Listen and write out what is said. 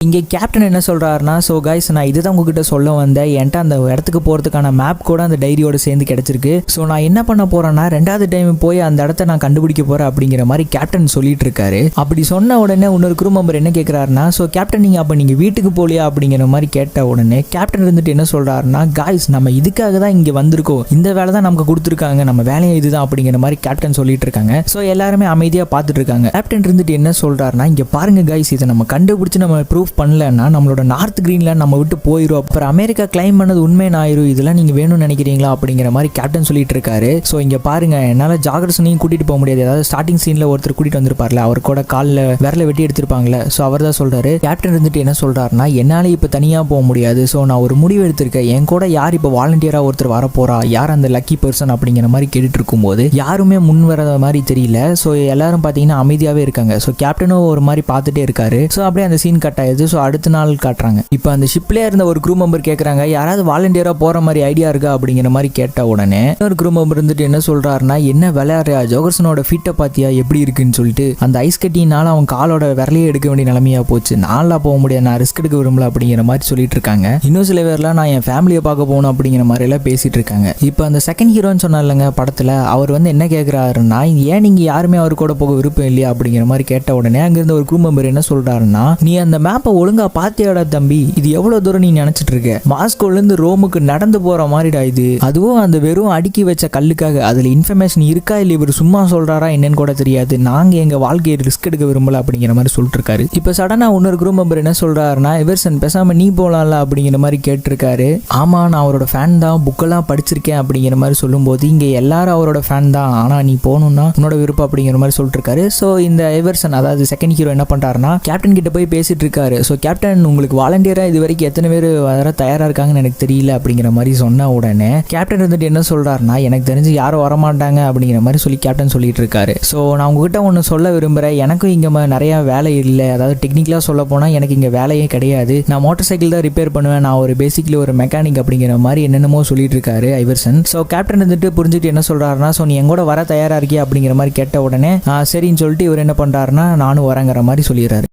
இங்கே கேப்டன் என்ன சொல்கிறாருன்னா, ஸோ கைஸ் நான் இதுதான் உங்ககிட்ட சொல்ல வந்தேன். என்கிட்ட அந்த இடத்துக்கு போகிறதுக்கான மேப் கூட அந்த டைரியோட சேர்ந்து கிடச்சிருக்கு. ஸோ நான் என்ன பண்ண போகிறேன்னா, 2வது டைம் போய் அந்த இடத்த நான் கண்டுபிடிக்க போகிறேன் அப்படிங்கிற மாதிரி கேப்டன் சொல்லிட்டு இருக்காரு. அப்படி சொன்ன உடனே இன்னொரு குரூ மெம்பர் என்ன கேட்குறாருன்னா, ஸோ கேப்டன் நீங்கள் அப்போ நீங்கள் வீட்டுக்கு போகலையா அப்படிங்கிற மாதிரி கேட்ட உடனே கேப்டன் இருந்துட்டு என்ன சொல்கிறாருன்னா, காய்ஸ் நம்ம இதுக்காக தான் இங்கே வந்திருக்கோம், இந்த வேலை தான் நமக்கு கொடுத்துருக்காங்க, நம்ம வேலையை இதுதான் அப்படிங்கிற மாதிரி கேப்டன் சொல்லிட்டு இருக்காங்க. ஸோ எல்லாருமே அமைதியாக பார்த்துட்டு இருக்காங்க. கேப்டன் இருந்துட்டு என்ன சொல்கிறாருன்னா, இங்கே பாருங்க காய்ஸ், இதை நம்ம கண்டுபிடிச்சி நம்ம ப்ரூஃப் பண்ணலன்னா நம்மளோட நார்த் கிரீன்லாந்து நம்ம விட்டு போயிடும், அப்புறம் அமெரிக்கா கிளைம் பண்ணது உண்மையான ஆயிரும், இதெல்லாம் நீங்க வேணும்னு நினைக்கிறீங்களா அப்படிங்கிற மாதிரி கேப்டன் சொல்லிட்டு இருக்காரு. ஸோ இங்க பாருங்க, என்னால ஜாகர்சனையும் கூட்டிட்டு போக முடியாது. அதாவது ஸ்டார்டிங் சீன்ல ஒருத்தர் கூட்டிட்டு வந்திருப்பார்ல, அவர் கூட காலில் விரல வெட்டி எடுத்திருப்பாங்களே, ஸோ அவர் தான் சொல்றாரு. கேப்டன் இருந்துட்டு என்ன சொல்றாருன்னா, என்னால இப்போ தனியா போக முடியாது, ஸோ நான் ஒரு முடிவு எடுத்திருக்கேன், என் கூட யார் இப்போ வாலண்டியரா ஒருத்தர் வரப்போறா, யார் அந்த லக்கி பர்சன் அப்படிங்கிற மாதிரி கேட்டுட்டு இருக்கும்போது யாருமே முன் வர மாதிரி தெரியல. ஸோ எல்லாரும் பார்த்தீங்கன்னா அமைதியாவே இருக்காங்க. ஸோ கேப்டனும் ஒரு மாதிரி பார்த்துட்டே இருக்காரு. ஸோ அப்படியே அந்த சீன் கட் ஆயிடுது. ஸோ அடுத்த நாள் காட்டுறாங்க. இப்போ அந்த ஷிப்லேயே இருந்த ஒரு குரூ மெம்பர் கேட்குறாங்க, யாராவது வாலண்டியராக போகிற மாதிரி ஐடியா இருக்கா அப்படிங்கிற மாதிரி கேட்ட உடனே ஒரு குரூ மெம்பர் இருந்துட்டு என்ன சொல்கிறாருன்னா, என்ன விளையாடுறியா, ஜோகர்சனோட ஃபீட்டை பார்த்தியா எப்படி இருக்குன்னு சொல்லிட்டு, அந்த ஐஸ் கட்டினால அவன் காலோட விரலையே எடுக்க வேண்டிய நிலைமையாக போச்சு, நான்லாம் போக முடியாது, நான் ரிஸ்க் எடுக்க விரும்பல அப்படிங்கிற மாதிரி சொல்லிட்டு இருக்காங்க. இன்னும் சில பேர்லாம் நான் என் ஃபேமிலியை பார்க்க போகணும் அப்படிங்கிற மாதிரி எல்லாம் பேசிட்டு இருக்காங்க. இப்போ அந்த செகண்ட் ஹீரோன்னு சொன்னா இல்லைங்க படத்தில், அவர் வந்து என்ன கேட்குறாருன்னா, ஏன் நீங்கள் யாருமே அவர் கூட போக விருப்பம் இல்லையா அப்படிங்கிற மாதிரி கேட்ட உடனே அங்கிருந்த ஒரு குரூ மெம்பர் என்ன சொல்கிறாருன்னா, நீ அந்த மேப்பை ஒழுங்கா பாத்தியாடா தம்பி, இது எவ்வளவு தூரம் நீ நினைச்சிட்டு இருக்க, மாஸ்கோல இருந்து ரோமுக்கு நடந்து போற மாதிரிடா இது, அதுவும் அந்த வெறும் அடுக்கி வச்ச கல்லுக்காக. அதுல இன்ஃபர்மேஷன் இருக்கா இல்ல இவர் சும்மா சொல்றாரா என்னன்னு கூட தெரியாது, நாங்க எங்க வாழ்க்கையை ரிஸ்க் எடுக்க விரும்பல அப்படிங்கிற மாதிரி சொல்லிட்டு இருக்காரு. இப்ப சடனா இன்னொரு குரூப் மெம்பர் என்ன சொல்றாருன்னா, எவர்சன் பேசாம நீ போலாம்ல அப்படிங்கிற மாதிரி கேட்டிருக்காரு. ஆமா நான் அவரோட ஃபேன் தான், புக்கெல்லாம் படிச்சிருக்கேன் அப்படிங்கிற மாதிரி சொல்லும் போது இங்க எல்லாரும் அவரோட ஃபேன் தான், ஆனா நீ போகணும்னா உன்னோட விருப்பம் அப்படிங்கிற மாதிரி சொல்லிட்டு இருக்காரு. ஸோ இந்த எவர்சன் அதாவது செகண்ட் ஹீரோ என்ன பண்றாருன்னா, கேப்டன் கிட்ட போய் பேசிட்டு இருக்காரு. ஸோ கேப்டன் உங்களுக்கு வாலண்டியராக இது வரைக்கும் எத்தனை பேர் வர தயாராக இருக்காங்கன்னு எனக்கு தெரியல அப்படிங்கிற மாதிரி சொன்ன உடனே கேப்டன் இருந்துட்டு என்ன சொல்கிறாருன்னா, எனக்கு தெரிஞ்சு யாரும் வரமாட்டாங்க அப்படிங்கிற மாதிரி சொல்லி கேப்டன் சொல்லிட்டு இருக்காரு. ஸோ நான் உங்ககிட்ட ஒன்று சொல்ல விரும்புகிறேன், எனக்கும் இங்கே நிறையா வேலை இல்லை, அதாவது டெக்னிக்கலாக சொல்ல போனால் எனக்கு இங்கே வேலையே கிடையாது, நான் மோட்டார் சைக்கிள் தான் ரிப்பேர் பண்ணுவேன், நான் ஒரு பேசிக்கலி ஒரு மெக்கானிக் அப்படிங்கிற மாதிரி என்னென்னமோ சொல்லிட்டு இருக்காரு ஐவர்சன். ஸோ கேப்டன் இருந்துட்டு புரிஞ்சுட்டு என்ன சொல்கிறாருன்னா, ஸோ நீ எங்கூட வர தயாராக இருக்கியா அப்படிங்கிற மாதிரி கேட்ட உடனே சரின்னு சொல்லிட்டு இவர் என்ன பண்ணுறாருன்னா, நானும் வரங்கிற மாதிரி சொல்லிடுறாரு.